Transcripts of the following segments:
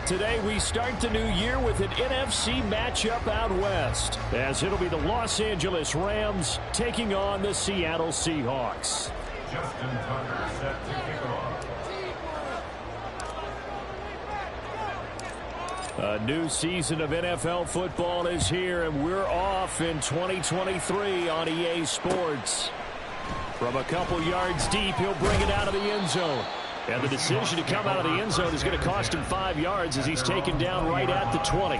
Today we start the new year with an NFC matchup out west, as it'll be the Los Angeles Rams taking on the Seattle Seahawks. Justin Tucker set to kick off. A new season of NFL football is here, and we're off in 2023 on EA Sports. From a couple yards deep, he'll bring it out of the end zone. And the decision to come out of the end zone is going to cost him 5 yards as he's taken down right at the 20.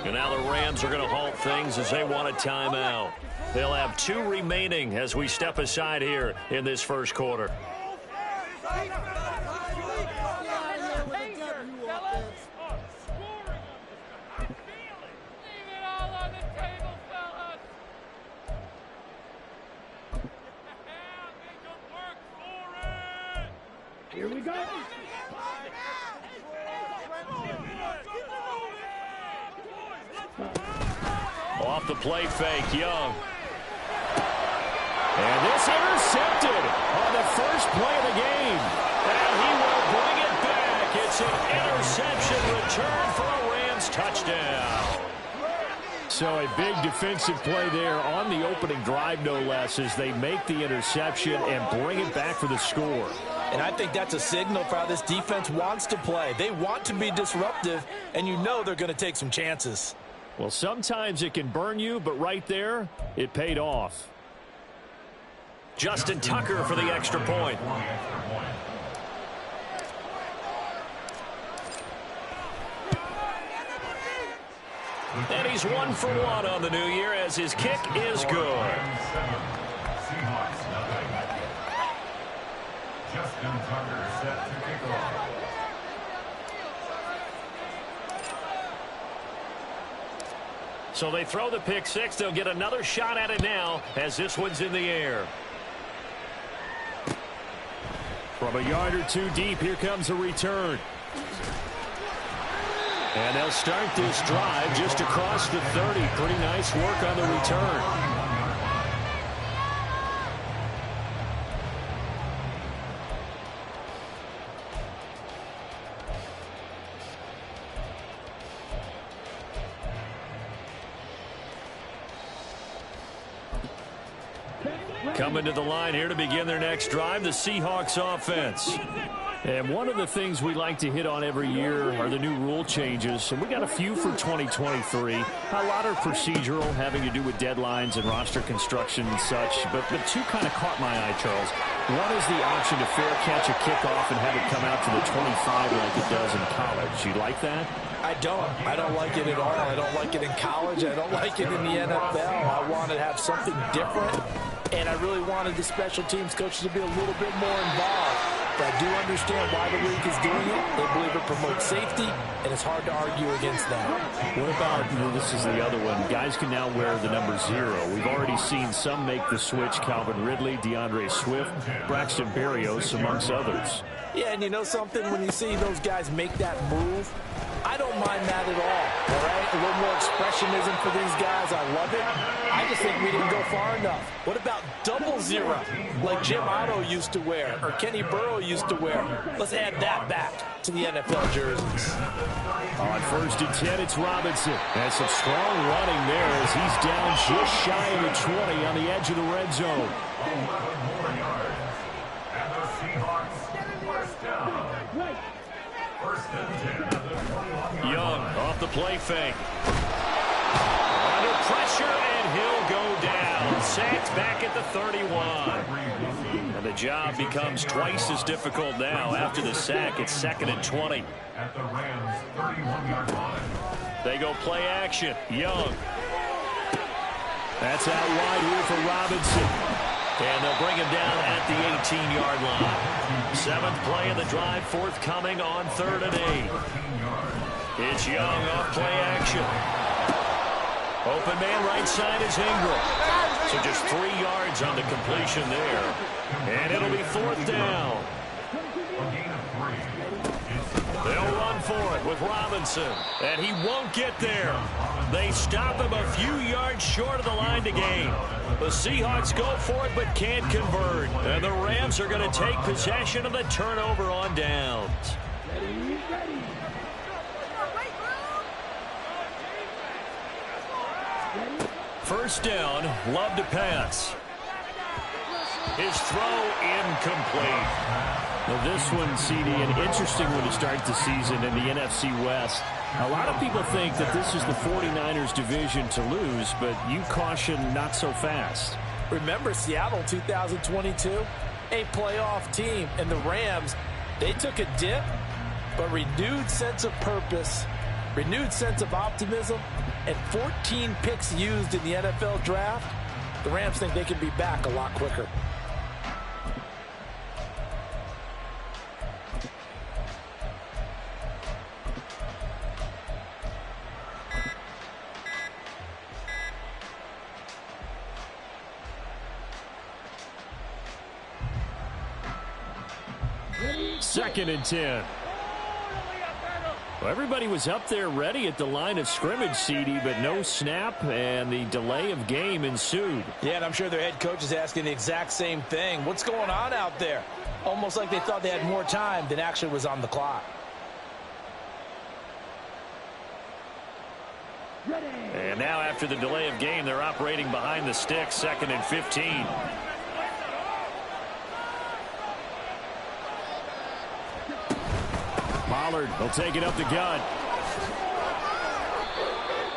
And now the Rams are going to halt things as they want a timeout. They'll have 2 remaining as we step aside here in this first quarter. Here we go. Off the play fake, Young. And this intercepted on the first play of the game. And he will bring it back. It's an interception return for a Rams touchdown. So a big defensive play there on the opening drive, no less, as they make the interception and bring it back for the score. And I think that's a signal for how this defense wants to play. They want to be disruptive, and you know they're going to take some chances. Well, sometimes it can burn you, but right there, it paid off. Justin Tucker for the extra point. And he's 1 for 1 on the new year as his kick is good. Justin Tucker set to kick off. So they throw the pick six. They'll get another shot at it now as this one's in the air. From a yard or 2 deep, here comes a return. And they'll start this drive just across the 30. Pretty nice work on the return. Coming to the line here to begin their next drive, the Seahawks offense. And one of the things we like to hit on every year are the new rule changes. And we got a few for 2023. A lot are procedural, having to do with deadlines and roster construction and such. But 2 kind of caught my eye, Charles. One is the option to fair catch a kickoff and have it come out to the 25 like it does in college. You like that? I don't like it at all. I don't like it in college. I don't like it in the NFL. I want to have something different. And I really wanted the special teams coaches to be a little bit more involved. But I do understand why the league is doing it. They believe it promotes safety, and it's hard to argue against that. What about, this is the other one, guys can now wear the number 0. We've already seen some make the switch, Calvin Ridley, DeAndre Swift, Braxton Berrios, amongst others. Yeah, and you know something? When you see those guys make that move, I don't mind that at all right? A little more expressionism for these guys. I love it. I just think we didn't go far enough. What about 00, like Jim Otto used to wear or Kenny Burrow used to wear? Let's add that back to the NFL jerseys. On 1st and 10, it's Robinson. And some strong running there as he's down just shy of the 20 on the edge of the red zone. 11 more yards. And the Seahawks first down. First and 10. Young off the play fake. Under pressure, and he'll go down. Sacked back at the 31. And the job becomes twice as difficult now. After the sack, it's 2nd and 20. At the Rams' 31-yard line. They go play action. Young. That's out wide here for Robinson. And they'll bring him down at the 18-yard line. 7th play of the drive, forthcoming on 3rd and 8. It's Young off play action. Open man right side is Ingram. So just 3 yards on the completion there. And it'll be 4th down. They'll run for it with Robinson. And he won't get there. They stop him a few yards short of the line to gain. The Seahawks go for it but can't convert. And the Rams are going to take possession of the turnover on downs. First down, Love to pass. His throw incomplete. Now this one, CD, an interesting one to start the season in the NFC West. A lot of people think that this is the 49ers division to lose, but you caution not so fast. Remember Seattle 2022? A playoff team, and the Rams, they took a dip, but renewed sense of purpose, renewed sense of optimism, and 14 picks used in the NFL draft. The Rams think they can be back a lot quicker. Second and 10. Well, everybody was up there ready at the line of scrimmage, CD, but no snap, and the delay of game ensued. Yeah, and I'm sure their head coach is asking the exact same thing. What's going on out there? Almost like they thought they had more time than actually was on the clock. And now after the delay of game, they're operating behind the sticks, 2nd and 15. Pollard will take it up the gut.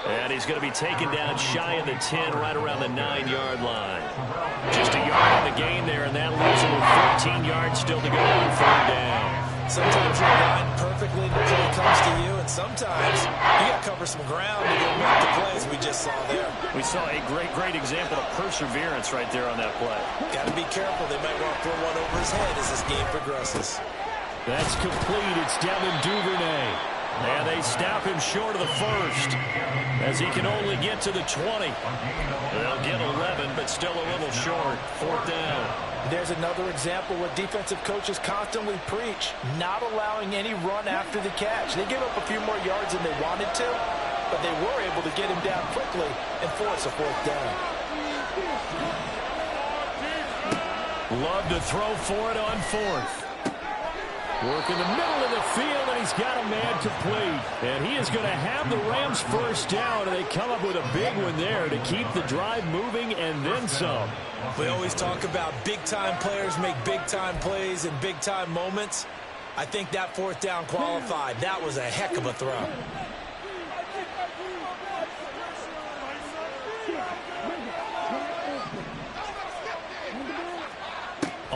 And he's going to be taken down shy of the 10, right around the 9-yard line. Just a yard on the gain there, and that leaves him with 14 yards still to go on 3rd down. Sometimes you're aligned perfectly and the play comes to you, and sometimes you got to cover some ground to go make the plays we just saw there. We saw a great example of perseverance right there on that play. Got to be careful. They might want to throw one over his head as this game progresses. That's complete. It's Devin Duvernay. And they stop him short of the 1st as he can only get to the 20. They'll get 11, but still a little short. 4th down. There's another example where defensive coaches constantly preach, not allowing any run after the catch. They gave up a few more yards than they wanted to, but they were able to get him down quickly and force a 4th down. Love to throw for it on 4th. Work in the middle of the field, and he's got a man complete. And he is going to have the Rams 1st down, and they come up with a big one there to keep the drive moving and then some. We always talk about big-time players make big-time plays in big-time moments. I think that 4th down qualified. That was a heck of a throw.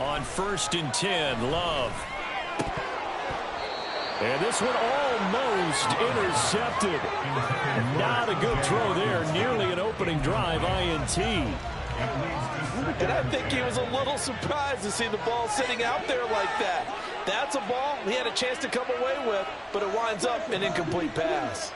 On 1st and 10, Love. And this one almost intercepted. Not a good throw there. Nearly an opening drive, INT. And I think he was a little surprised to see the ball sitting out there like that. That's a ball he had a chance to come away with, but it winds up an incomplete pass.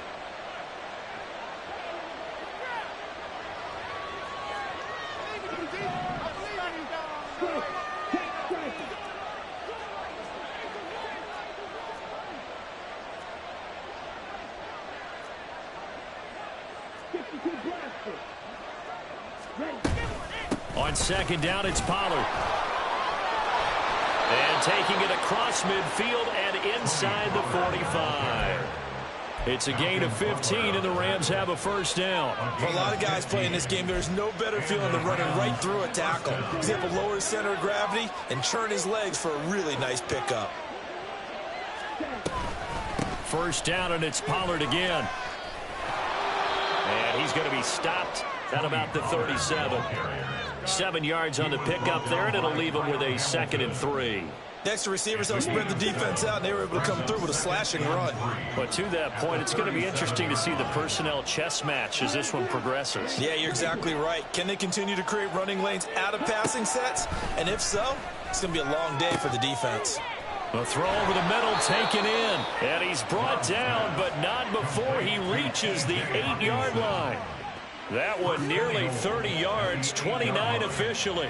On 2nd down, it's Pollard. And taking it across midfield and inside the 45. It's a gain of 15, and the Rams have a 1st down. For a lot of guys playing this game, there's no better feeling than running right through a tackle. He's able to lower his center of gravity and churn his legs for a really nice pickup. 1st down, and it's Pollard again. And he's going to be stopped at about the 37. 7 yards on the pickup there, and it'll leave him with a 2nd and 3. Next to receivers, they'll spread the defense out, and they were able to come through with a slashing run. But to that point, it's going to be interesting to see the personnel chess match as this one progresses. Yeah, you're exactly right. Can they continue to create running lanes out of passing sets? And if so, it's going to be a long day for the defense. A throw over the middle taken in. And he's brought down, but not before he reaches the 8-yard line. That one nearly 30 yards, 29 officially.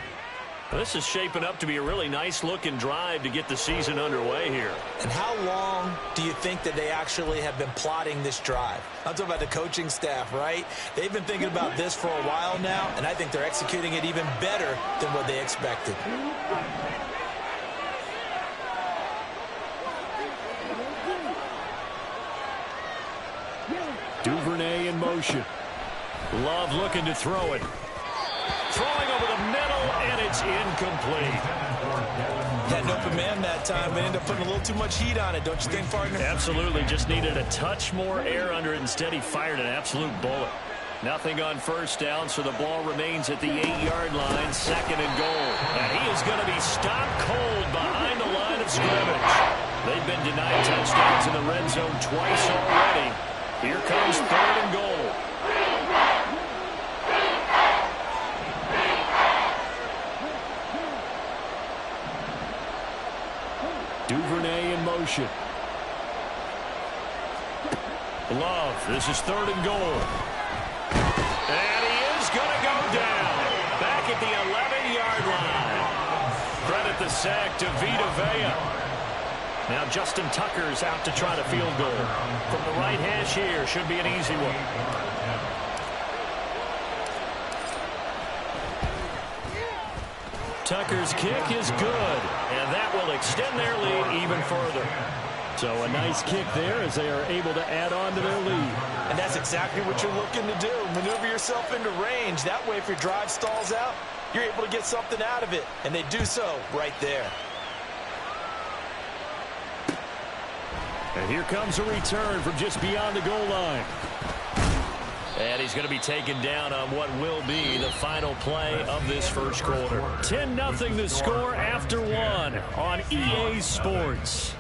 This is shaping up to be a really nice-looking drive to get the season underway here. And how long do you think that they actually have been plotting this drive? I'm talking about the coaching staff, right? They've been thinking about this for a while now, and I think they're executing it even better than what they expected. Duvernay in motion. Love looking to throw it. Throwing over the middle, and it's incomplete. Had an open man that time, but ended up putting a little too much heat on it, don't you think, partner? Absolutely. Just needed a touch more air under it. Instead, he fired an absolute bullet. Nothing on first down, so the ball remains at the 8-yard line, 2nd and goal. And he is going to be stopped cold behind the line of scrimmage. They've been denied touchdowns in the red zone twice already. Here comes 3rd and goal. Duvernay in motion. Love, this is 3rd and goal. And he is going to go down. Back at the 11-yard line. Credit the sack to Vita Vea. Now Justin Tucker's out to try to field goal. From the right hash here, should be an easy one. Tucker's kick is good, and that will extend their lead even further. So a nice kick there as they are able to add on to their lead. And that's exactly what you're looking to do. Maneuver yourself into range. That way, if your drive stalls out, you're able to get something out of it. And they do so right there. And here comes a return from just beyond the goal line. And he's going to be taken down on what will be the final play of this first quarter. 10-0 the score after 1 on EA Sports.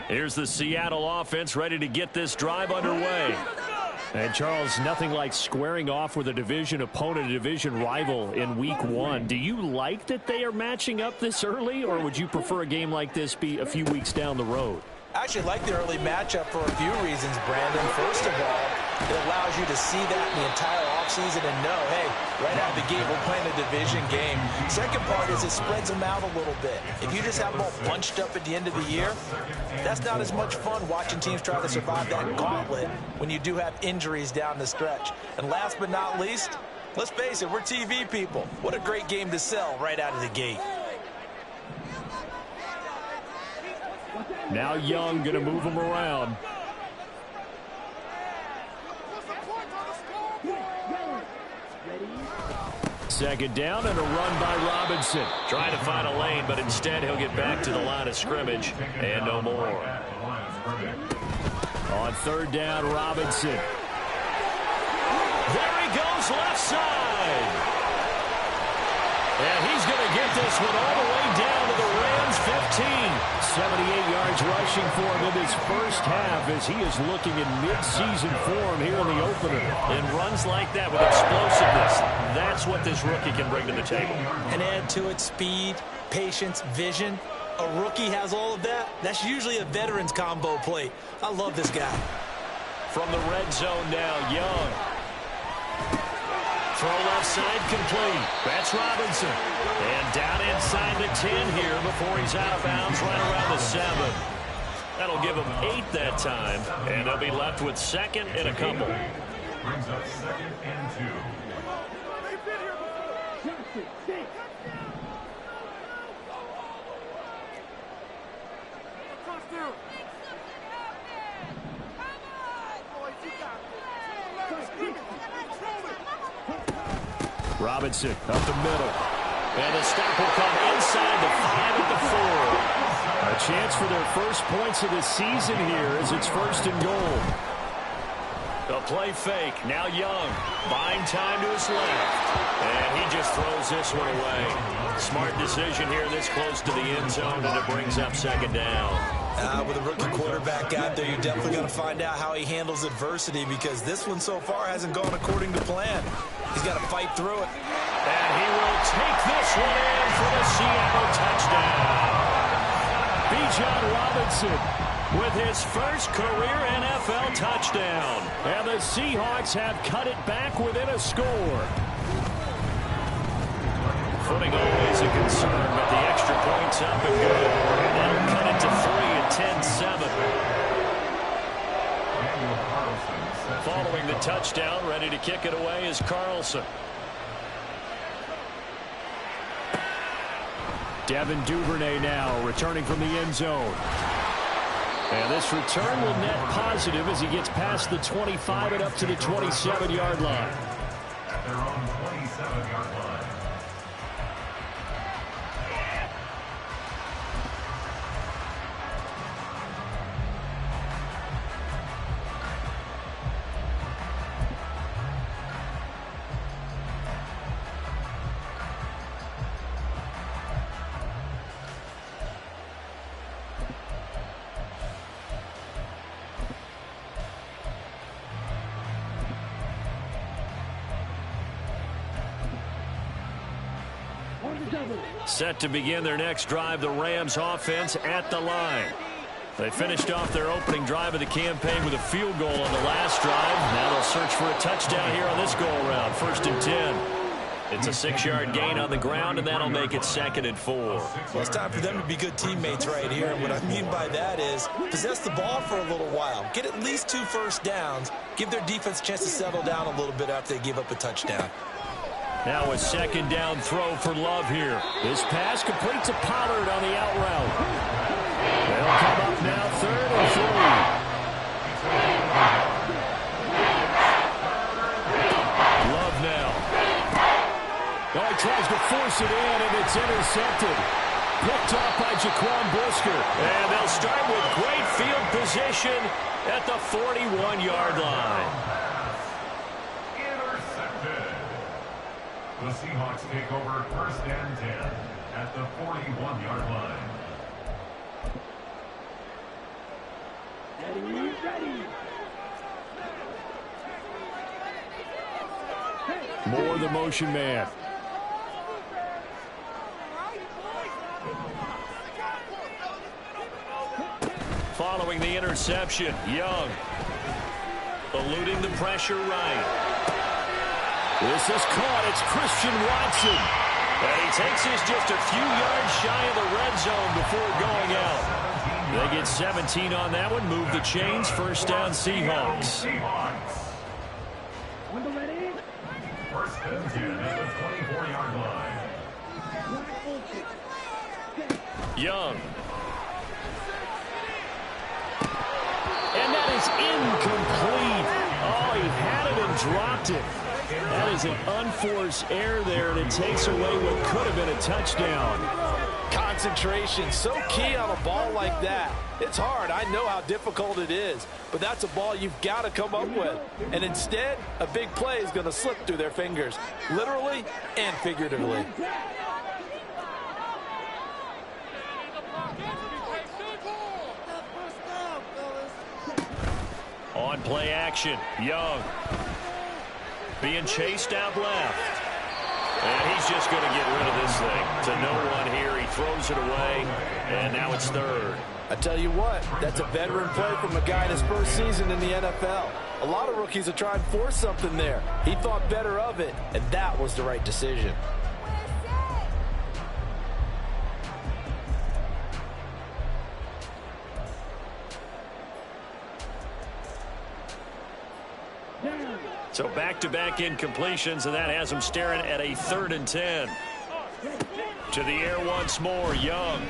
Here's the Seattle offense ready to get this drive underway. And, Charles, nothing like squaring off with a division opponent, a division rival in Week 1. Do you like that they are matching up this early, or would you prefer a game like this be a few weeks down the road? I actually like the early matchup for a few reasons, Brandon. First of all, it allows you to see that in the entire offseason and know, hey, right out of the gate, we're playing a division game. Second part is it spreads them out a little bit. If you just have them all bunched up at the end of the year, that's not as much fun watching teams try to survive that gauntlet when you do have injuries down the stretch. And last but not least, let's face it, we're TV people. What a great game to sell right out of the gate. Now Young going to move him around. Second down and a run by Robinson. Trying to find a lane, but instead he'll get back to the line of scrimmage and no more. On third down, Robinson. There he goes, left side. And he's going to get this one all the way down to the Rams 15. 78 yards rushing for him in his first half as he is looking in mid-season form here in the opener. And runs like that with explosiveness, that's what this rookie can bring to the table. And add to it speed, patience, vision. A rookie has all of that. That's usually a veteran's combo plate. I love this guy. From the red zone now, Young. Throw left side complete. That's Robinson. And down inside the 10 here before he's out of bounds right around the 7. That'll give him 8 that time. And they'll be left with second and a couple. Brings up second and 2. Robinson up the middle. And the stop will come inside the 5 at the 4. A chance for their first points of the season here as it's first and goal. The play fake. Now Young. Buying time to his left. And he just throws this one away. Smart decision here this close to the end zone, and it brings up second down. With a rookie quarterback out there, you're definitely going to find out how he handles adversity because this one so far hasn't gone according to plan. He's got to fight through it. And he will take this one in for the Seattle touchdown. Bijan Robinson with his first career NFL touchdown. And the Seahawks have cut it back within a score. Footing always a concern, but the extra point's up and good. And that'll cut it to 3 at 10-7. Following the touchdown, ready to kick it away is Carlson. Devin Duvernay now returning from the end zone. And this return will net positive as he gets past the 25 and up to the 27-yard line. At their own 27-yard line. Set to begin their next drive, the Rams offense at the line. They finished off their opening drive of the campaign with a field goal on the last drive. Now they'll search for a touchdown here on this go-around, 1st and 10. It's a 6-yard gain on the ground, and that'll make it 2nd and 4. Well, it's time for them to be good teammates right here. And what I mean by that is possess the ball for a little while. Get at least 2 first downs. Give their defense a chance to settle down a little bit after they give up a touchdown. Now a second down throw for Love here. This pass completes to Pollard on the out route. They'll come up now 3rd and 3. Love now. Oh, he tries to force it in, and it's intercepted. Picked off by Jaquan Brisker. And they'll start with great field position at the 41-yard line. The Seahawks take over 1st and 10 at the 41-yard line. Ready. Moore, the motion man. Following the interception, Young eluding the pressure right. This is caught. It's Christian Watson. And he takes this just a few yards shy of the red zone before going out. They get 17 on that one. Move the chains. First down, Seahawks. First and 10 at the 24-yard line. Young. And that is incomplete. Oh, he had it and dropped it. That is an unforced error there, and it takes away what could have been a touchdown. Concentration, so key on a ball like that. It's hard. I know how difficult it is, but that's a ball you've got to come up with. And instead, a big play is going to slip through their fingers, literally and figuratively. On play action, Young being chased out left. And he's just going to get rid of this thing to no one here. He throws it away, and now it's third. I tell you what, that's a veteran play from a guy in his first season in the NFL. A lot of rookies are trying to force something there. He thought better of it, and that was the right decision. So back-to-back incompletions, and that has him staring at a 3rd and 10. To the air once more, Young.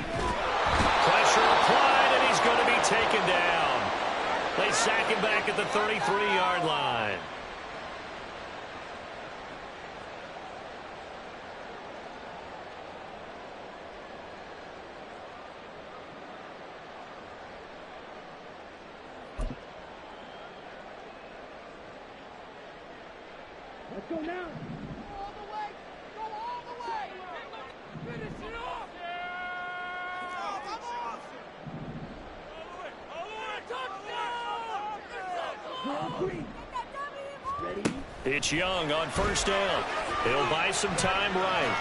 Pressure applied, and he's going to be taken down. They sack him back at the 33-yard line. Let's go now. Go all the way. Go all the way. Finish it off. All the way. Touchdown. Ready? It's Young on first down. He'll buy some time right.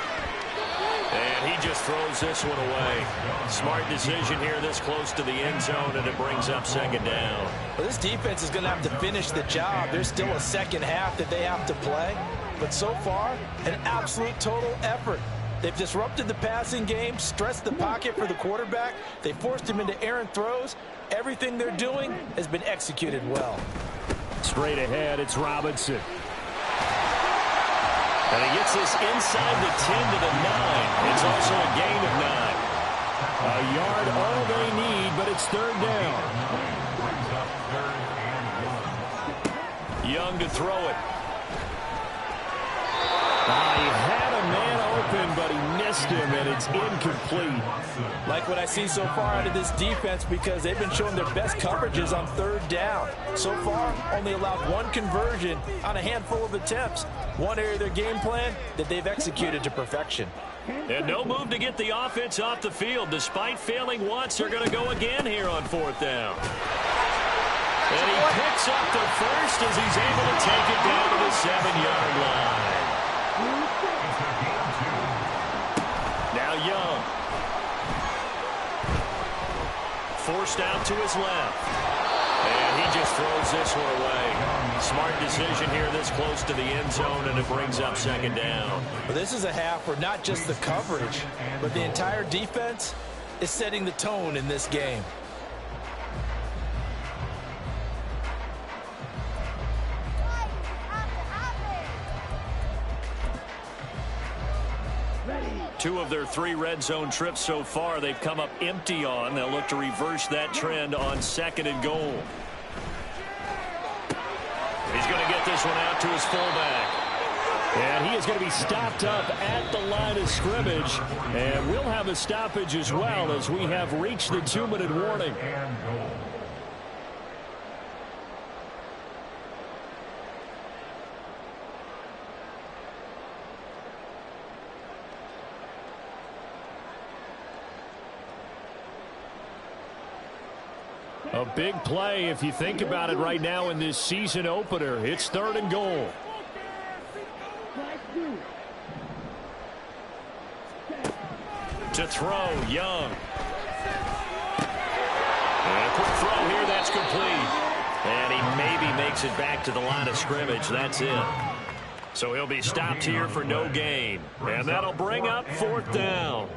And he just throws this one away. Smart decision here this close to the end zone, and it brings up 2nd down. Well, this defense is going to have to finish the job. There's still a second half that they have to play. But so far, an absolute total effort. They've disrupted the passing game, stressed the pocket for the quarterback. They forced him into errant throws. Everything they're doing has been executed well. Straight ahead, it's Robinson. And he gets this inside the 10 to the 9. It's also a gain of 9. A yard all they need, but it's 3rd down. Young to throw it. He had a man open, but he missed him, and it's incomplete. Like what I see so far out of this defense, because they've been showing their best coverages on 3rd down. So far, only allowed 1 conversion on a handful of attempts. One area of their game plan that they've executed to perfection. And no move to get the offense off the field. Despite failing once, they're going to go again here on 4th down. And he picks up the first as he's able to take it down to the 7-yard line. Now Young. Forced out to his left. And he just throws this one away. Smart decision here this close to the end zone, and it brings up 2nd down. Well, this is a half where not just the coverage, but the entire defense is setting the tone in this game. Two of their 3 red zone trips so far, they've come up empty on. They'll look to reverse that trend on 2nd and goal. He's going to get this one out to his fullback. And he is going to be stopped up at the line of scrimmage. And we'll have a stoppage as well as we have reached the 2-minute warning. A big play if you think about it right now in this season opener. It's 3rd and goal. To throw, Young. And a quick throw here, that's complete. And he maybe makes it back to the line of scrimmage. That's it. So he'll be stopped here for no gain. And that'll bring up 4th down.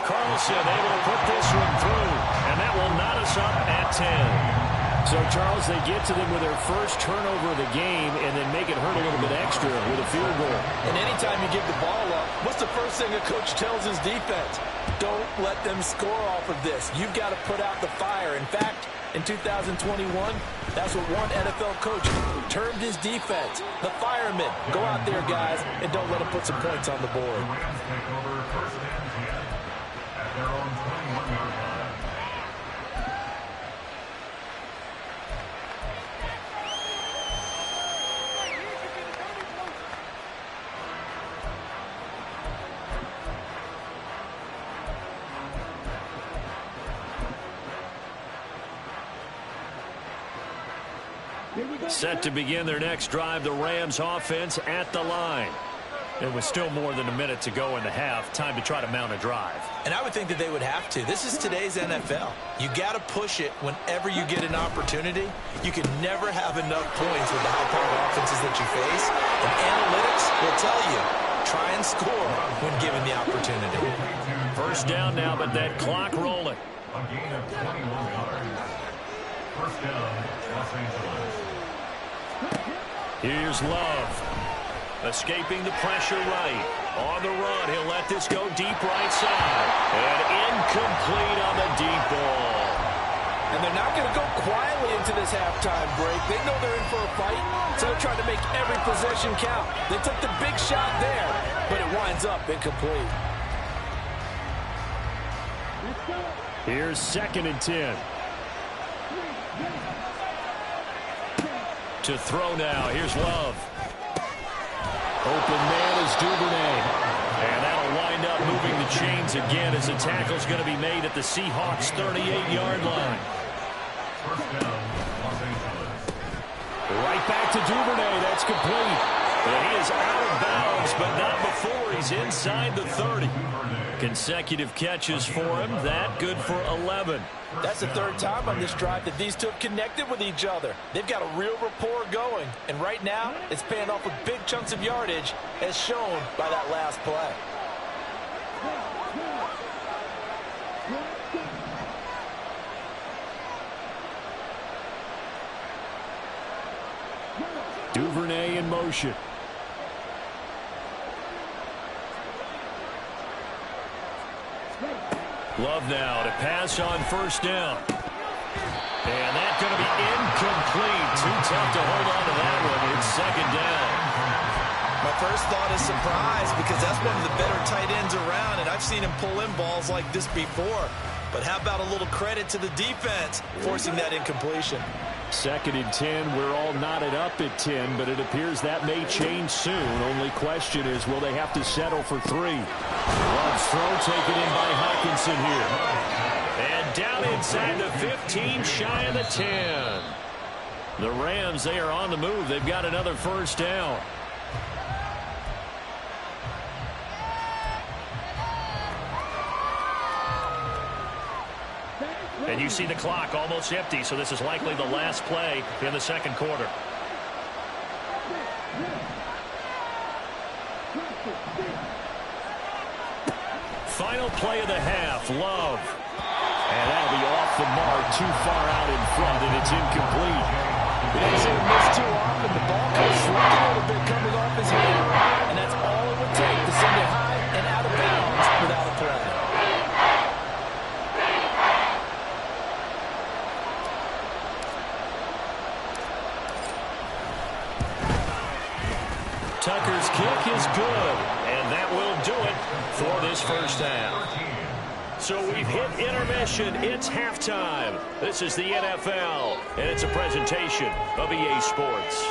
Carlson able to put this one through. And that will knot us up at 10. So, Charles, they get to them with their first turnover of the game and then make it hurt a little bit extra with a field goal. And anytime you give the ball up, what's the first thing a coach tells his defense? Don't let them score off of this. You've got to put out the fire. In fact, in 2021, that's what one NFL coach termed his defense. The firemen. Go out there, guys, and don't let them put some points on the board. The Rams take over 1st and 10 at their own 21-yard line. Set to begin their next drive, the Rams offense at the line. It was still more than a minute to go in the half. Time to try to mount a drive. And I would think that they would have to. This is today's NFL. You got to push it whenever you get an opportunity. You can never have enough points with the high-powered offenses that you face. And analytics will tell you, try and score when given the opportunity. 1st down now, but that clock rolling. A gain of 21 yards. 1st down, Los Angeles. Here's Love. Escaping the pressure right. On the run, he'll let this go deep right side. And incomplete on the deep ball. And they're not going to go quietly into this halftime break. They know they're in for a fight, so they're trying to make every possession count. They took the big shot there, but it winds up incomplete. Here's 2nd and 10. To throw now. Here's Love. Open man is Duvernay. And that'll wind up moving the chains again as the tackle's going to be made at the Seahawks' 38-yard line. 1st down, Los Angeles. Right back to Duvernay. That's complete. And he is out of bounds, but not before he's inside the 30. Consecutive catches for him. That good for 11. That's the 3rd time on this drive that these two have connected with each other. They've got a real rapport going. And right now, it's paying off with big chunks of yardage, as shown by that last play. Duvernay in motion. Love now to pass on 1st down. And that's going to be incomplete. Too tough to hold on to that one. It's 2nd down. My first thought is surprise, because that's one of the better tight ends around, and I've seen him pull in balls like this before. But how about a little credit to the defense forcing that incompletion? 2nd and 10. We're all knotted up at 10, but it appears that may change soon. Only question is, will they have to settle for 3? Love's throw taken in by Hockenson here. And down inside the 15, shy of the 10. The Rams, they are on the move. They've got another 1st down. And you see the clock almost empty, so this is likely the last play in the 2nd quarter. Final play of the half, Love. And that'll be off the mark, too far out in front, and it's incomplete. He didn't see him miss too often. The ball could have slipped a little bit coming off his hand, and that's all it would take to send it high and out of bounds without a play. Tucker's kick is good, and that will do it for this 1st half. So we've hit intermission. It's halftime. This is the NFL, and it's a presentation of EA Sports.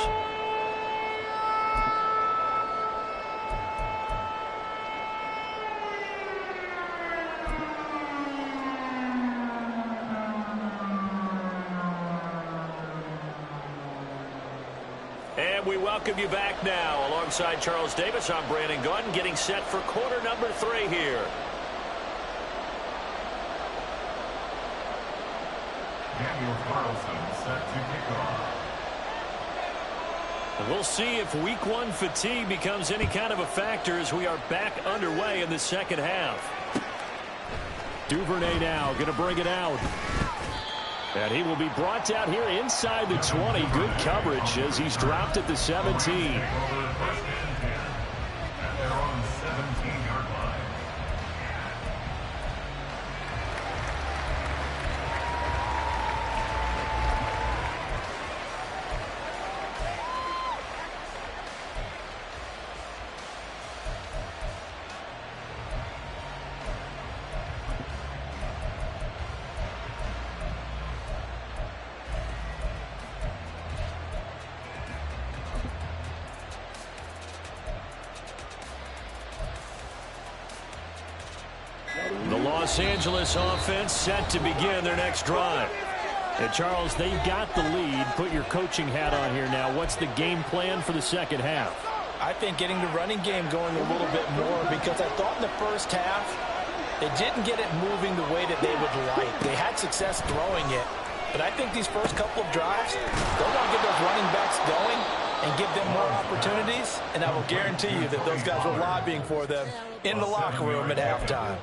And we welcome you back now. Alongside Charles Davis, I'm Brandon Gunn, getting set for quarter number 3 here. Daniel Carlson set to kick off. And we'll see if week 1 fatigue becomes any kind of a factor as we are back underway in the second half. Duvernay now going to bring it out. And he will be brought down here inside the 20. Good coverage as he's dropped at the 17. First and 10. And they're on 17-yard line. The Los Angeles offense set to begin their next drive. And Charles, they've got the lead. Put your coaching hat on here now. What's the game plan for the second half? I think getting the running game going a little bit more, because I thought in the first half they didn't get it moving the way that they would like. They had success throwing it, but I think these first couple of drives, they'll want to get those running backs going and give them more opportunities, and I will guarantee you that those guys were lobbying for them in the locker room at halftime.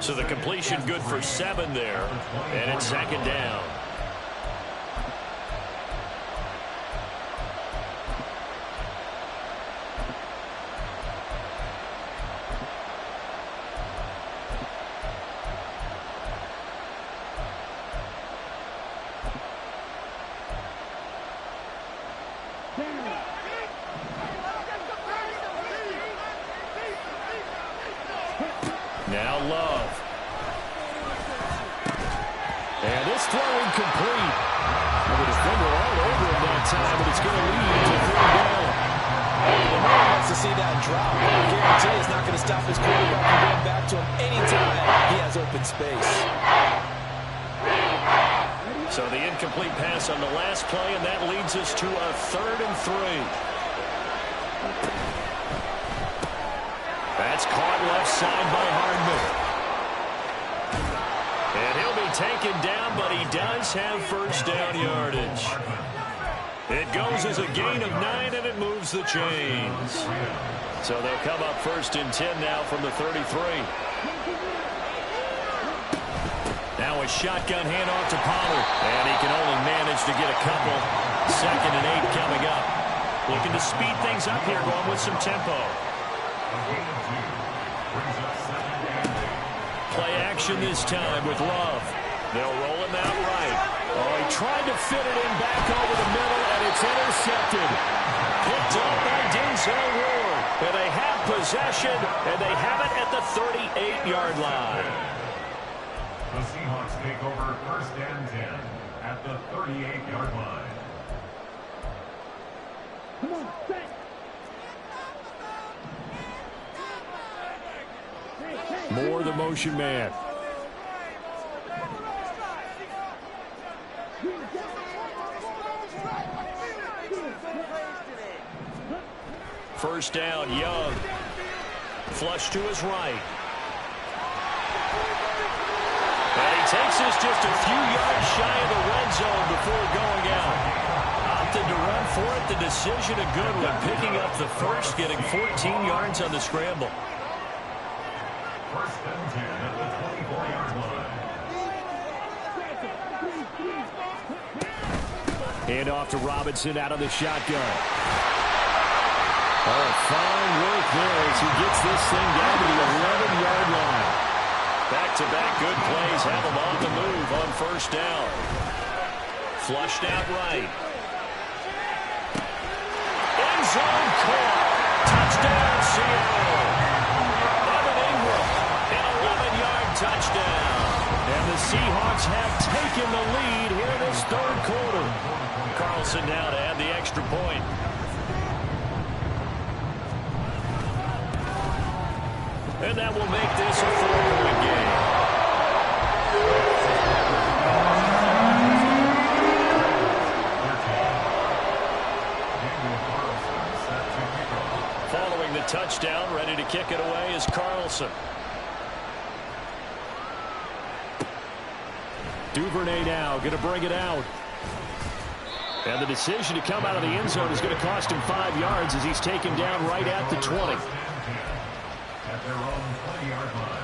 So the completion good for 7 there, and it's second down. Now Love. And this throw incomplete. The defender all over him that time, but it's going to lead to 3rd down. The man wants to see that drop. I guarantee it's not going to stop his quarterback from going back to him anytime he has open space. So the incomplete pass on the last play, and that leads us to a 3rd and 3. That's caught left side by Hardman. And he'll be taken down, but he does have first down yardage. It goes as a gain of 9, and it moves the chains. So they'll come up 1st and 10 now from the 33. Now a shotgun handoff to Pollard. And he can only manage to get a couple. 2nd and 8 coming up. Looking to speed things up here, going with some tempo. Play action this time with Love. They'll roll him out right. Oh, he tried to fit it in back over the middle, and it's intercepted. Picked up by Denzel Ward. And they have possession, and they have it at the 38-yard line. The Seahawks take over 1st and 10 at the 38-yard line. Come on, set. Moore, the motion man. First down, Young. Flush to his right. And he takes this just a few yards shy of the red zone before going out. Opted to run for it. The decision a good one. Picking up the first, getting 14 yards on the scramble. 1st and 10 at the 24-yard line. Hand off to Robinson out of the shotgun. Oh, fine work there as he gets this thing down to the 11-yard line. Back-to-back good plays have him on the move on 1st down. Flushed out right. End zone caught. Touchdown, Seattle. Evan Ingram, an 11-yard touchdown. And the Seahawks have taken the lead here in this 3rd quarter. Carlson now to add the extra point. And that will make this a 4-point game. Daniel touchdown. Ready to kick it away is Carlson. Duvernay now going to bring it out. And the decision to come out of the end zone is going to cost him 5 yards as he's taken down right at the 20. At their own 20-yard line.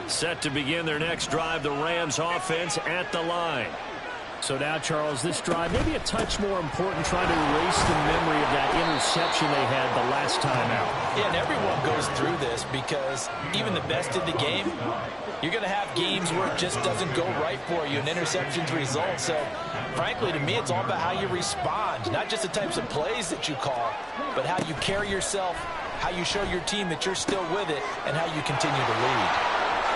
Set to begin their next drive, the Rams offense at the line. So now, Charles, this drive maybe a touch more important, trying to erase the memory of that interception they had the last time out. Yeah, and everyone goes through this because even the best in the game, you're going to have games where it just doesn't go right for you, and interceptions result. So, frankly, to me, it's all about how you respond, not just the types of plays that you call, but how you carry yourself, how you show your team that you're still with it, and how you continue to lead.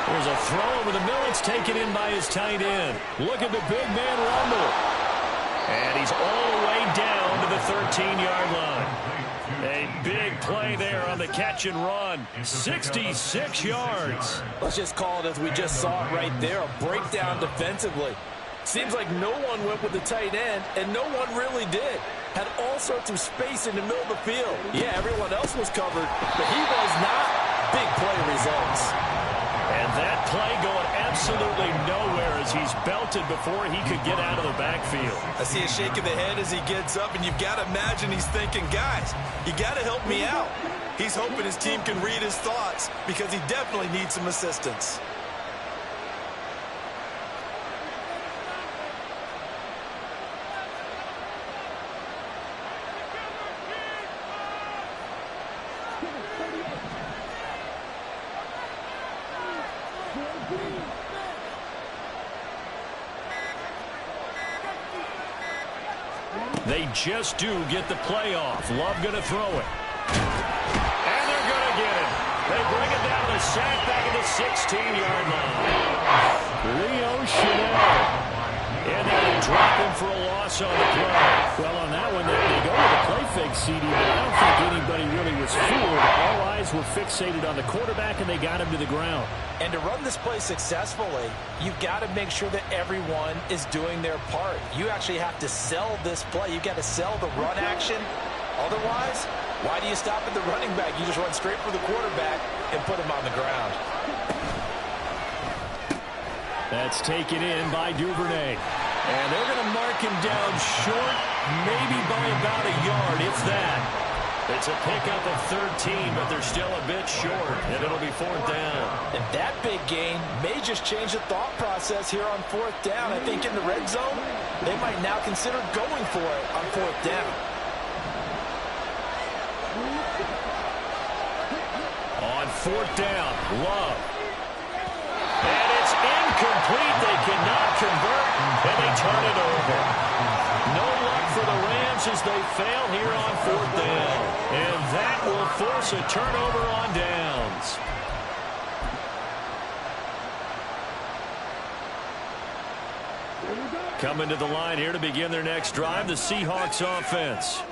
There's a throw over the middle. It's taken in by his tight end. Look at the big man rumble. And he's all the way down to the 13-yard line. A big play there on the catch and run. 66 yards. Let's just call it as we just saw it right there, a breakdown defensively. Seems like no one went with the tight end, and no one really did. Had all sorts of space in the middle of the field. Yeah, everyone else was covered, but he was not. Big play results. And that play going absolutely nowhere as he's belted before he could get out of the backfield. I see a shake of the head as he gets up, and you've got to imagine he's thinking, guys, you got to help me out. He's hoping his team can read his thoughts because he definitely needs some assistance. They just do get the play off. Love going to throw it. And they're going to get it. They bring it down to sack back at the 16-yard line. Leo Chanel. And they drop him for a loss on the play. Well, on that one, they go with a play fake, CD, but I don't think anybody really was fooled. All eyes were fixated on the quarterback, and they got him to the ground. And to run this play successfully, you've got to make sure that everyone is doing their part. You actually have to sell this play. You've got to sell the run action. Otherwise, why do you stop at the running back? You just run straight for the quarterback and put him on the ground. That's taken in by Duvernay. And they're going to mark him down short, maybe by about a yard, if that. It's a pickup of 13, but they're still a bit short, and it'll be 4th down. And that big gain may just change the thought process here on 4th down. I think in the red zone, they might now consider going for it on 4th down. On 4th down, Love. And it's incomplete. They cannot convert, and they turn it over. No luck for the Rams as they fail here on 4th down. And that will force a turnover on downs. Coming to the line here to begin their next drive, the Seahawks offense.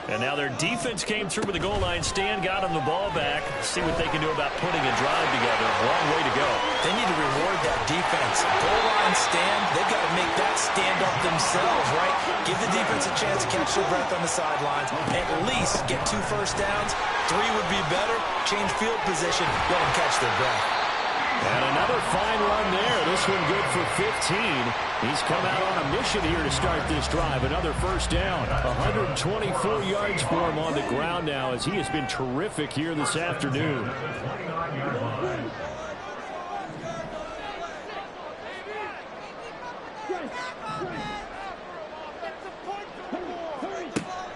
And now their defense came through with the goal line stand, got them the ball back. See what they can do about putting a drive together. Long way to go. They need to reward that defense. Goal line stand, they've got to make that stand up themselves, right? Give the defense a chance to catch their breath on the sidelines. At least get 2 first downs. 3 would be better. Change field position. Let them catch their breath. And another fine run there. This one good for 15. He's come out on a mission here to start this drive. Another first down. 124 yards for him on the ground now as he has been terrific here this afternoon.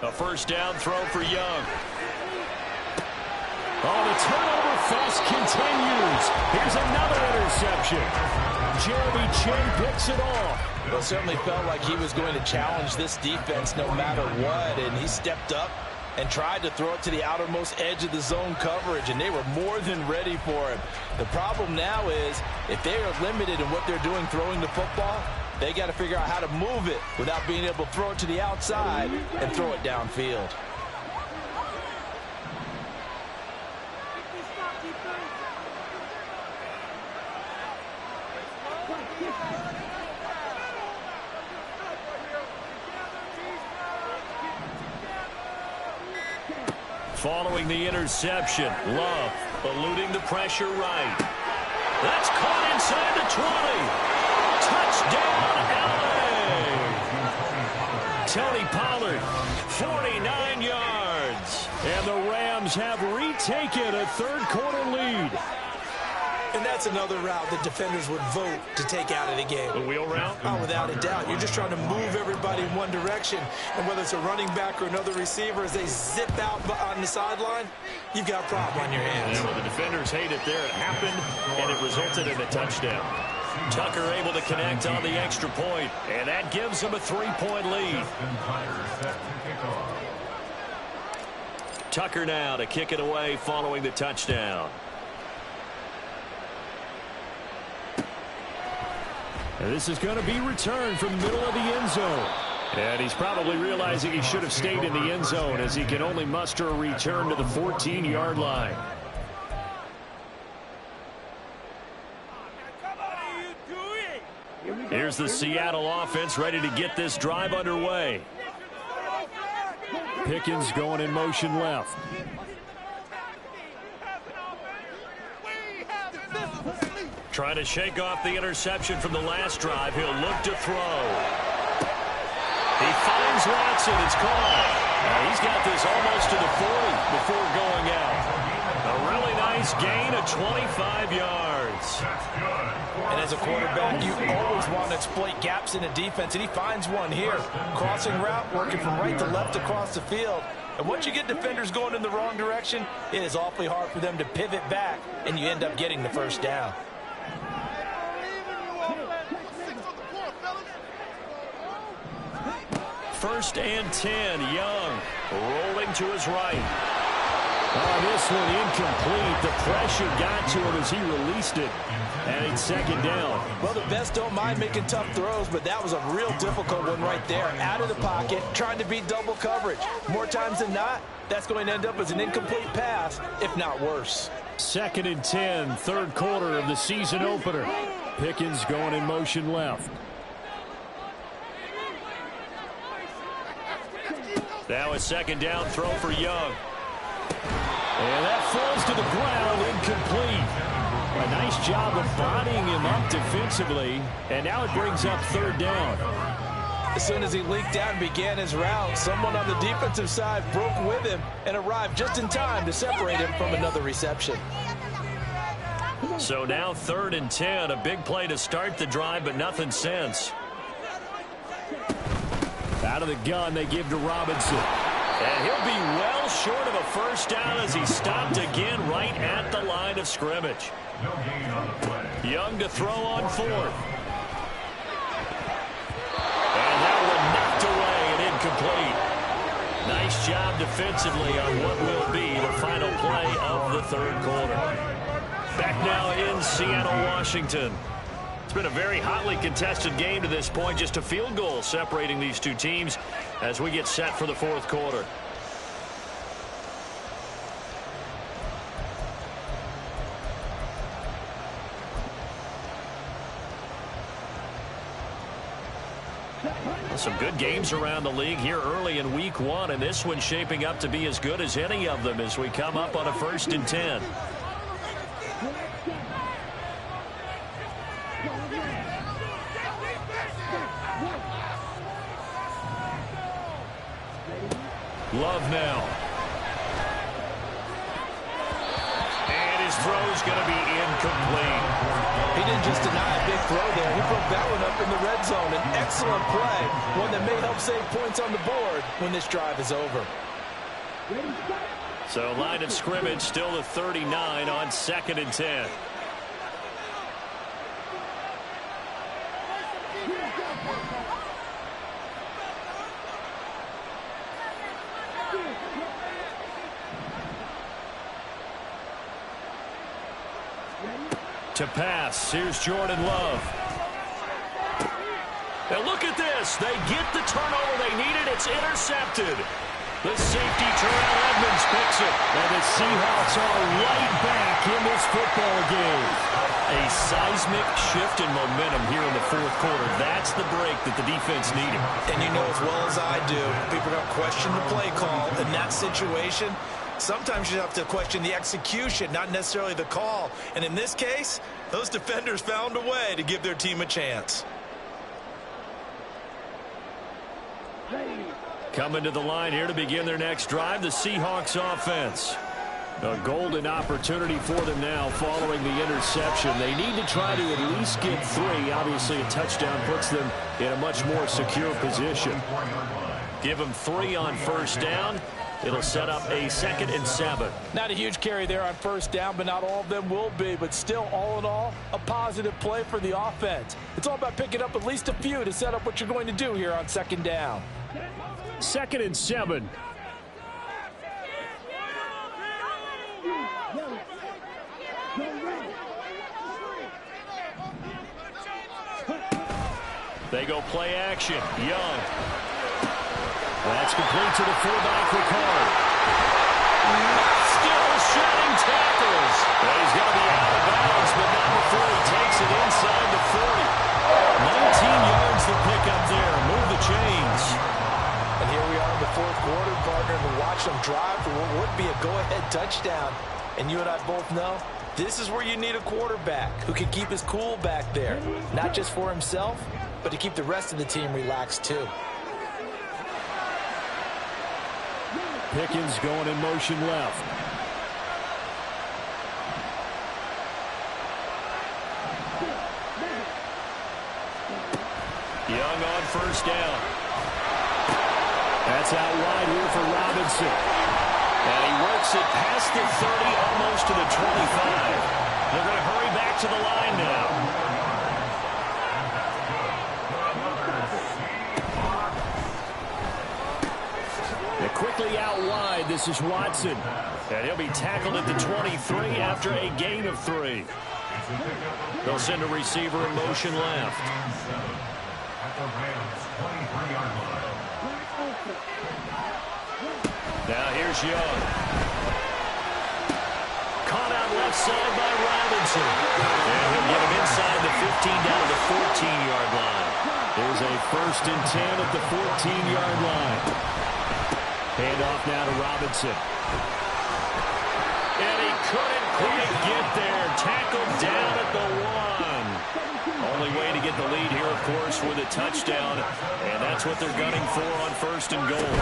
A first down throw for Young. Oh, the turnover fest continues. Here's another interception. Jeremy Chinn picks it off. Well, it certainly felt like he was going to challenge this defense no matter what, and he stepped up and tried to throw it to the outermost edge of the zone coverage, and they were more than ready for him. The problem now is if they are limited in what they're doing throwing the football, they got to figure out how to move it without being able to throw it to the outside and throw it downfield. Following the interception, Love eluding the pressure right. That's caught inside the 20. Touchdown, L.A. Tony Pollard, 49 yards. And the Rams have retaken a third-quarter lead. And that's another route that defenders would vote to take out of the game. The wheel route? Oh, without a doubt. You're just trying to move everybody in one direction. And whether it's a running back or another receiver, as they zip out on the sideline, you've got a problem on your hands. Yeah, well, the defenders hate it there. It happened, and it resulted in a touchdown. Tucker able to connect on the extra point, and that gives them a 3-point lead. Tucker now to kick it away following the touchdown. And this is going to be returned from the middle of the end zone. And he's probably realizing he should have stayed in the end zone as he can only muster a return to the 14-yard line. Here's the Seattle offense ready to get this drive underway. Pickens going in motion left. Trying to shake off the interception from the last drive. He'll look to throw. He finds Watson. It's caught. He's got this almost to the 40 before going out. A really nice gain of 25 yards. And as a quarterback, you always want to exploit gaps in a defense, and he finds one here. Crossing route, working from right to left across the field. And once you get defenders going in the wrong direction, it is awfully hard for them to pivot back, and you end up getting the first down. First and 10, Young rolling to his right. Oh, this one incomplete. The pressure got to him as he released it, and it's second down. Well, the best don't mind making tough throws, but that was a real difficult one right there. Out of the pocket, trying to beat double coverage. More times than not, that's going to end up as an incomplete pass, if not worse. Second and 10, third quarter of the season opener. Pickens going in motion left. Now a second down throw for Young. And that falls to the ground, incomplete. A nice job of bodying him up defensively, and now it brings up third down. As soon as he leaked out and began his route, someone on the defensive side broke with him and arrived just in time to separate him from another reception. So now third and 10, a big play to start the drive, but nothing since. Out of the gun, they give to Robinson. And he'll be well short of a first down as he's stopped again right at the line of scrimmage. Young to throw on fourth. And that one knocked away and incomplete. Nice job defensively on what will be the final play of the third quarter. Back now in Seattle, Washington. It's been a very hotly contested game to this point. Just a field goal separating these two teams as we get set for the fourth quarter. Some good games around the league here early in week one, and this one's shaping up to be as good as any of them as we come up on a first and 10. Love now. And his throw's going to be incomplete. He didn't just deny a big throw there. He broke that one up in the red zone. An excellent play, one that may help save points on the board when this drive is over. So line of scrimmage still to 39 on second and 10. To pass, here's Jordan Love. Now look at this. They get the turnover they needed. It's intercepted. The safety, Terrell Edmonds, picks it. And the Seahawks are right back in this football game. A seismic shift in momentum here in the fourth quarter. That's the break that the defense needed. And you know as well as I do, people are going to question the play call. In that situation, Sometimes you have to question the execution, not necessarily the call. And in this case, those defenders found a way to give their team a chance. Coming to the line here to begin their next drive, the Seahawks offense. A golden opportunity for them now following the interception. They need to try to at least get 3. Obviously, a touchdown puts them in a much more secure position. Give them 3 on first down. It'll set up a 2nd and 7. Not a huge carry there on first down, but not all of them will be. But still, all in all, a positive play for the offense. It's all about picking up at least a few to set up what you're going to do here on 2nd down. 2nd and 7. They go play action. Young. That's complete to the fullback, Ricard. Still shedding tackles. Well, he's going to be out of bounds, but not before he takes it inside the 40. 19 yards to pick up there. Move the chains. And here we are in the 4th quarter, partner, and watch them drive for what would be a go-ahead touchdown. And you and I both know this is where you need a quarterback who can keep his cool back there, not just for himself, but to keep the rest of the team relaxed too. Pickens going in motion left. Young on first down. That's out wide here for Robinson. And he works it past the 30, almost to the 25. They're going to hurry back to the line now. Quickly out wide, this is Watson. And he'll be tackled at the 23 after a gain of 3. They'll send a receiver in motion left. Now here's Young. Caught out left side by Robinson. And he'll get him inside the 15 down to the 14-yard line. There's a 1st and 10 at the 14-yard line. Hand off now to Robinson. And he couldn't quite get there. Tackled down at the 1. Only way to get the lead here, of course, with a touchdown. And that's what they're gunning for on 1st and goal.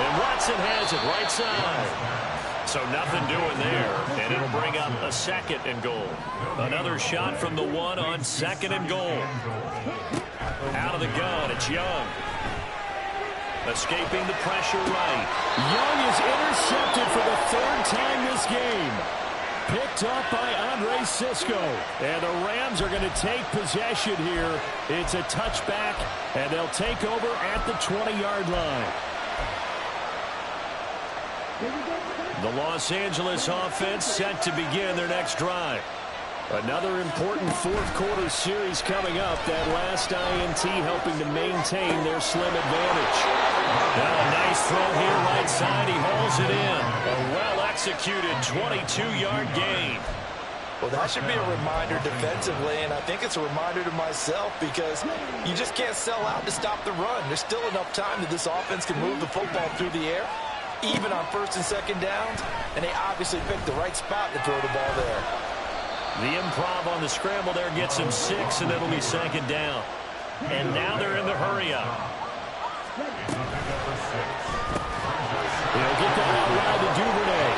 And Watson has it right side. So nothing doing there. And it'll bring up a 2nd and goal. Another shot from the 1 on 2nd and goal. Out of the gun, it's Young. Escaping the pressure right. Young is intercepted for the 3rd time this game. Picked up by Andre Cisco. And the Rams are going to take possession here. It's a touchback, and they'll take over at the 20-yard line. The Los Angeles offense set to begin their next drive. Another important 4th quarter series coming up. That last INT helping to maintain their slim advantage. Now a nice throw here right side. He hauls it in. A well-executed 22-yard gain. Well, that should be a reminder defensively, and I think it's a reminder to myself because you just can't sell out to stop the run. There's still enough time that this offense can move the football through the air, even on 1st and 2nd downs, and they obviously picked the right spot to throw the ball there. The improv on the scramble there gets him 6, and it'll be 2nd down. And now they're in the hurry-up. He'll get that out wide to Duvernay.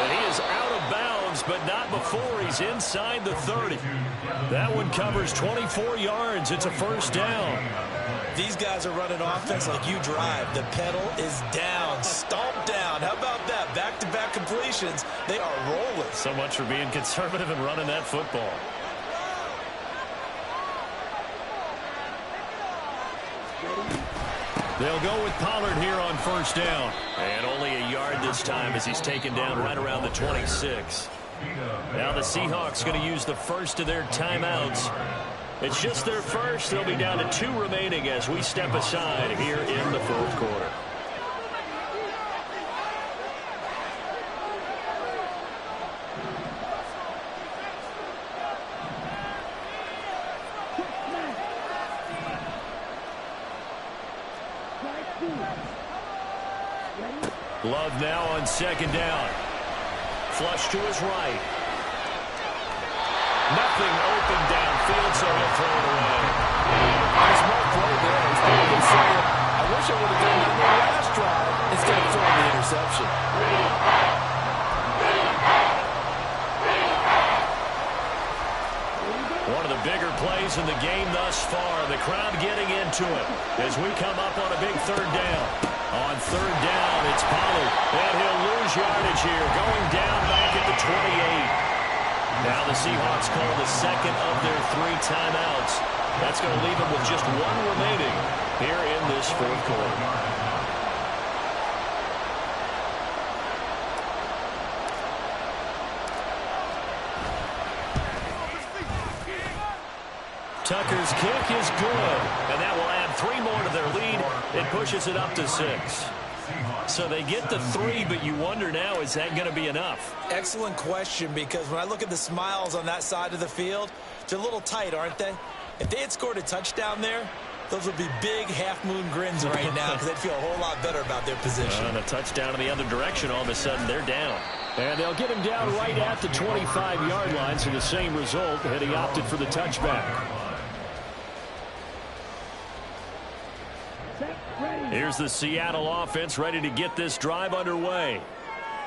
And he is out of bounds, but not before he's inside the 30. That one covers 24 yards. It's a 1st down. These guys are running offense like you drive. The pedal is down, stomped down. How about that? Back-to-back completions. They are rolling. So much for being conservative and running that football. They'll go with Pollard here on 1st down. And only a yard this time as he's taken down right around the 26. Now the Seahawks going to use the first of their timeouts. It's just their first. They'll be down to 2 remaining as we step aside here in the 4th quarter. Love now on second down. Flush to his right. Nothing open downfield, so he'll throw it away. There's more play there. He's probably saying, I wish I would have done that on the last drive instead of throwing the interception. One of the bigger plays in the game thus far. The crowd getting into it as we come up on a big third down. On third down, it's Pollard. And he'll lose yardage here, going down back at the 28. Now the Seahawks call the second of their 3 timeouts. That's going to leave them with just 1 remaining here in this fourth quarter. Tucker's kick is good, and that will add 3 more to their lead. It pushes it up to 6. So they get the 3, but you wonder now, is that going to be enough? Excellent question, because when I look at the smiles on that side of the field, they're a little tight, aren't they? If they had scored a touchdown there, those would be big half-moon grins right now because they'd feel a whole lot better about their position. And a touchdown in the other direction, all of a sudden they're down. And they'll get him down right at the 25-yard line, so the same result had he opted for the touchback. Here's the Seattle offense ready to get this drive underway.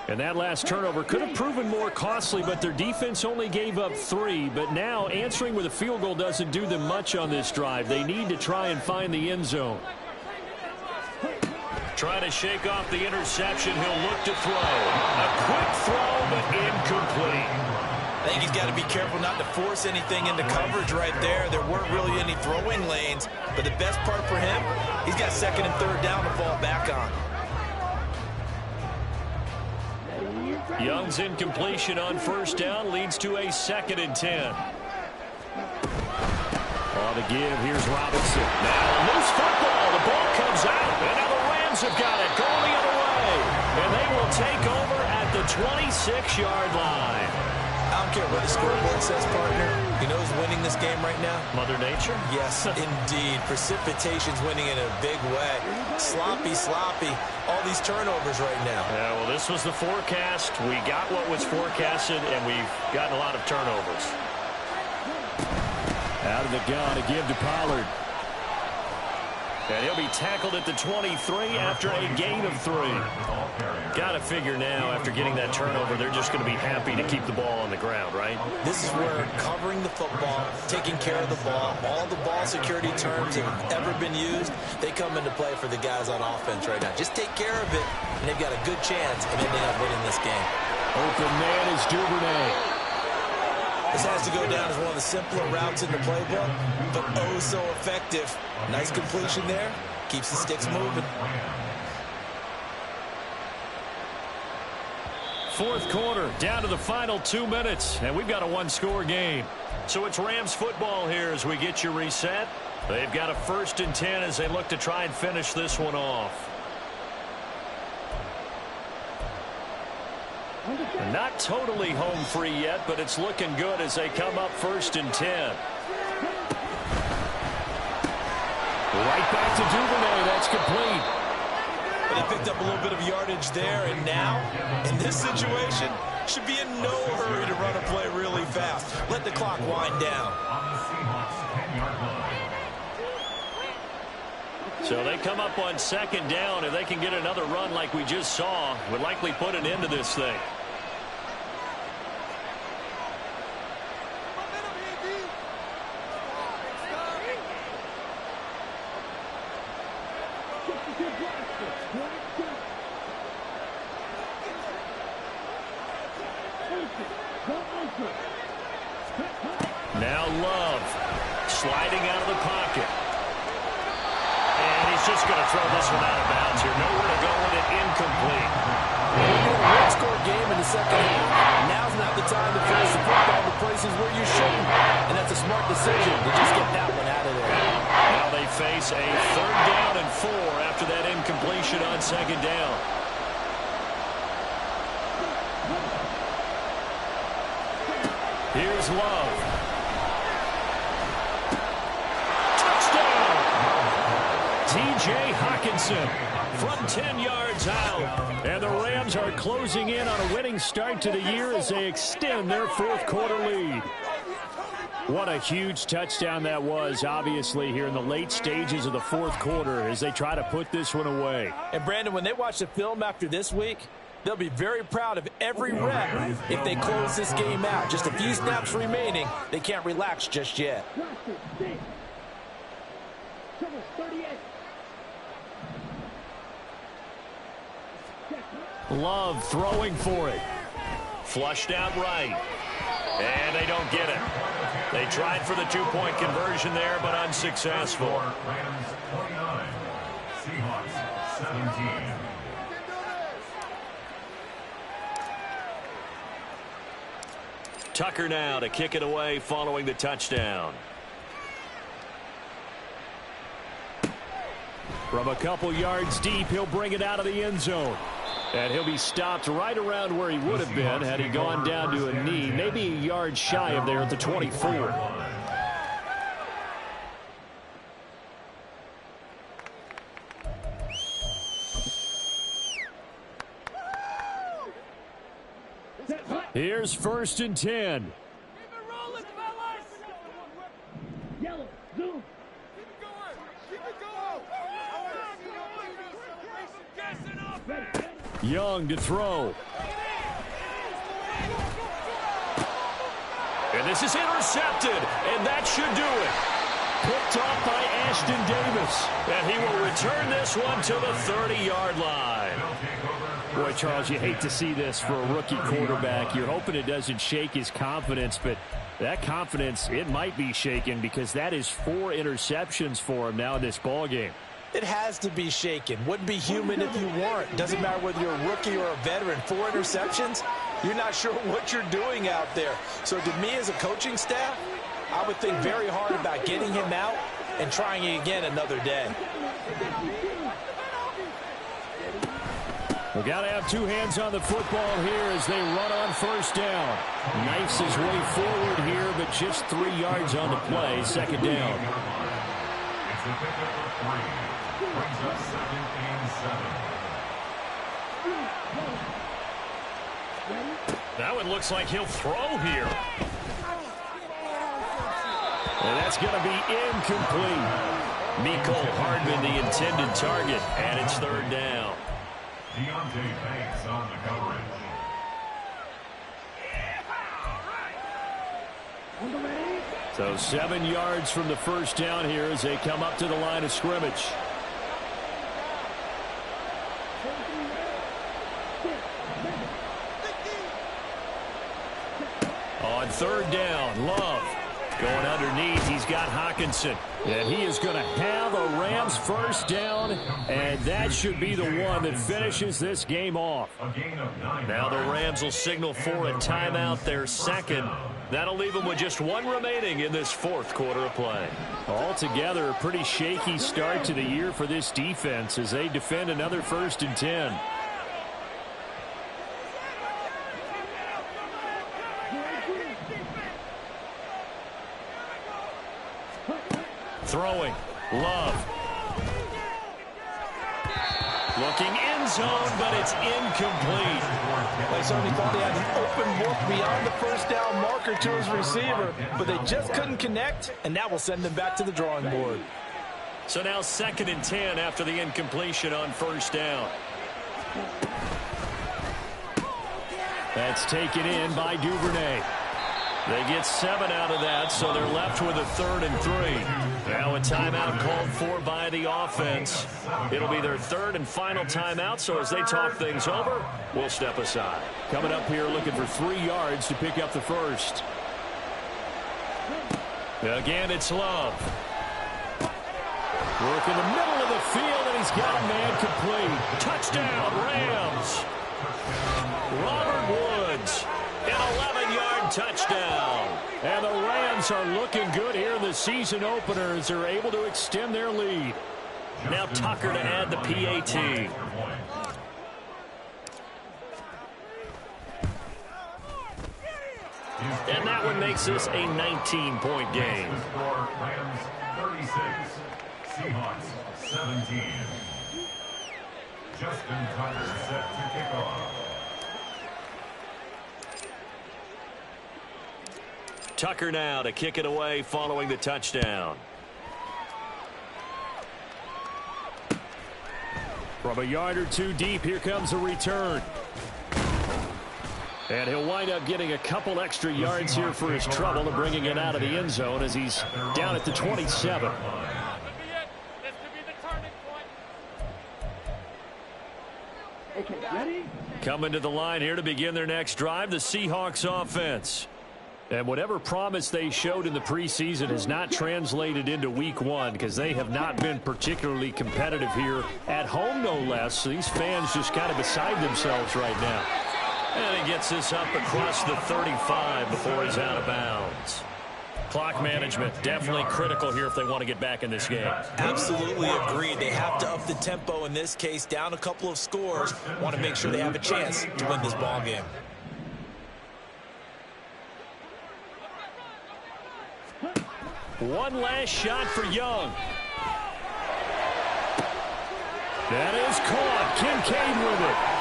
And that last turnover could have proven more costly, but their defense only gave up 3. But now answering with a field goal doesn't do them much on this drive. They need to try and find the end zone. Trying to shake off the interception. He'll look to throw. A quick throw, but incomplete. I think he's got to be careful not to force anything into coverage right there. There weren't really any throwing lanes, but the best part for him, he's got second and third down to fall back on. Young's incompletion on first down leads to a 2nd and 10. On the give, here's Robinson. Now loose football. The ball comes out, and now the Rams have got it going the other way. And they will take over at the 26-yard line. I don't care what the scoreboard says, partner. You know who's winning this game right now? Mother Nature? Yes, indeed. Precipitation's winning in a big way. Sloppy. All these turnovers right now. Yeah, well, this was the forecast. We got what was forecasted, and we've gotten a lot of turnovers. Out of the gun to give to Pollard. And he'll be tackled at the 23 after a gain of 3. Got to figure now, after getting that turnover, they're just going to be happy to keep the ball on the ground, right? This is where covering the football, taking care of the ball, all the ball security terms that have ever been used, they come into play for the guys on offense right now. Just take care of it, and they've got a good chance of ending up winning this game. Open man is Duvernay. This has to go down as one of the simpler routes in the playbook, but oh so effective. Nice completion there. Keeps the sticks moving. Fourth quarter, down to the final 2 minutes, and we've got a 1-score game. So it's Rams football here as we get you reset. They've got a 1st and 10 as they look to try and finish this one off. Not totally home free yet, but it's looking good as they come up 1st and 10. Right back to Duvernay. That's complete. But they picked up a little bit of yardage there, and now, in this situation, should be in no hurry to run a play really fast. Let the clock wind down. So they come up on 2nd down. If they can get another run like we just saw, would likely put an end to this thing. Now Love sliding out of the pocket. And he's just going to throw this one out of bounds here. Nowhere to go with it. Incomplete. When you get a one-score game in the second half, now's not the time to finish the football in places where you shouldn't. And that's a smart decision to just get that one out of there. Now they face a 3rd down and 4 after that incompletion on 2nd down. Here's Love. Touchdown! T.J. Hockenson from 10 yards out. And the Rams are closing in on a winning start to the year as they extend their fourth quarter lead. What a huge touchdown that was, obviously, here in the late stages of the fourth quarter as they try to put this one away. And, Brandon, when they watch the film after this week, they'll be very proud of every rep if they close this game out. Just a few snaps remaining. They can't relax just yet. Love throwing for it. Flushed out right. And they don't get it. They tried for the two-point conversion there, but unsuccessful. Rams 29, Seahawks 17. Tucker now to kick it away following the touchdown. From a couple yards deep, he'll bring it out of the end zone. And he'll be stopped right around where he would have been had he gone down to a knee, maybe a yard shy of there at the 24. Here's 1st and 10. Keep it rolling, fellas! Yellow, zoom. Keep it going. Keep it going. Young to throw. And this is intercepted, and that should do it. Picked off by Ashton Davis. And he will return this one to the 30-yard line. Boy, Charles, you hate to see this for a rookie quarterback. You're hoping it doesn't shake his confidence, but that confidence, it might be shaken because that is 4 interceptions for him now in this ballgame. It has to be shaken. Wouldn't be human if you weren't. Doesn't matter whether you're a rookie or a veteran. 4 interceptions, you're not sure what you're doing out there. So to me as a coaching staff, I would think very hard about getting him out and trying it again another day. We've got to have 2 hands on the football here as they run on 1st down. Knifes his way forward here, but just 3 yards on the play. 2nd down. It's a pickup of 3. Brings up 2nd and 7. That one looks like he'll throw here. And that's going to be incomplete. Mecole Hardman, the intended target, and it's 3rd down. Deontay Banks on the coverage. So 7 yards from the 1st down here as they come up to the line of scrimmage. On 3rd down, Love going underneath. He's got Hockenson. And he is going to have a Rams 1st down, and that should be the one that finishes this game off. Now the Rams will signal for a timeout, their 2nd. That'll leave them with just 1 remaining in this 4th quarter of play. Altogether, a pretty shaky start to the year for this defense as they defend another 1st and 10. Throwing. Love. Looking end zone, but it's incomplete. They certainly thought they had an open look beyond the 1st down marker to his receiver, but they just couldn't connect, and that will send them back to the drawing board. So now 2nd and 10 after the incompletion on 1st down. That's taken in by Duvernay. They get 7 out of that, so they're left with a 3rd and 3. Now a timeout called for by the offense. It'll be their 3rd and final timeout, so as they talk things over, we'll step aside. Coming up here looking for 3 yards to pick up the 1st. Again, it's Love. Work in the middle of the field, and he's got a man complete. Touchdown, Rams. Robert Woods, an 11-yard touchdown. And the Rams are looking good here in the season opener as they're able to extend their lead. Now Tucker to add the PAT. And that one makes this a 19-point game. Rams 36, Seahawks 17. Justin Tucker set to kick off. Tucker now to kick it away following the touchdown. From a yard or two deep, here comes a return. And he'll wind up getting a couple extra yards here for his trouble and bringing it out of the end zone as he's down at the 27. Coming to the line here to begin their next drive, the Seahawks offense. And whatever promise they showed in the preseason has not translated into week one because they have not been particularly competitive here at home, no less. So these fans just kind of beside themselves right now. And he gets this up across the 35 before he's out of bounds. Clock management definitely critical here if they want to get back in this game. Absolutely agreed. They have to up the tempo in this case, down a couple of scores. Want to make sure they have a chance to win this ball game. One last shot for Young. That is caught. Kincaid with it.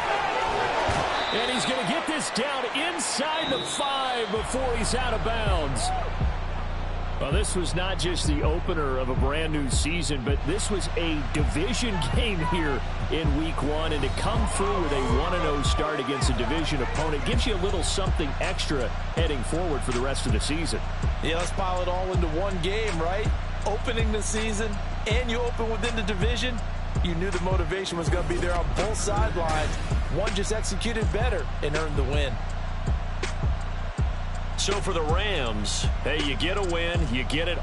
And he's going to get this down inside the 5 before he's out of bounds. Well, this was not just the opener of a brand new season, but this was a division game here in week one. And to come through with a 1-0 start against a division opponent gives you a little something extra heading forward for the rest of the season. Yeah, let's pile it all into one game, right? Opening the season, and you open within the division. You knew the motivation was going to be there on both sidelines. One just executed better and earned the win. So for the Rams, hey, you get a win, you get it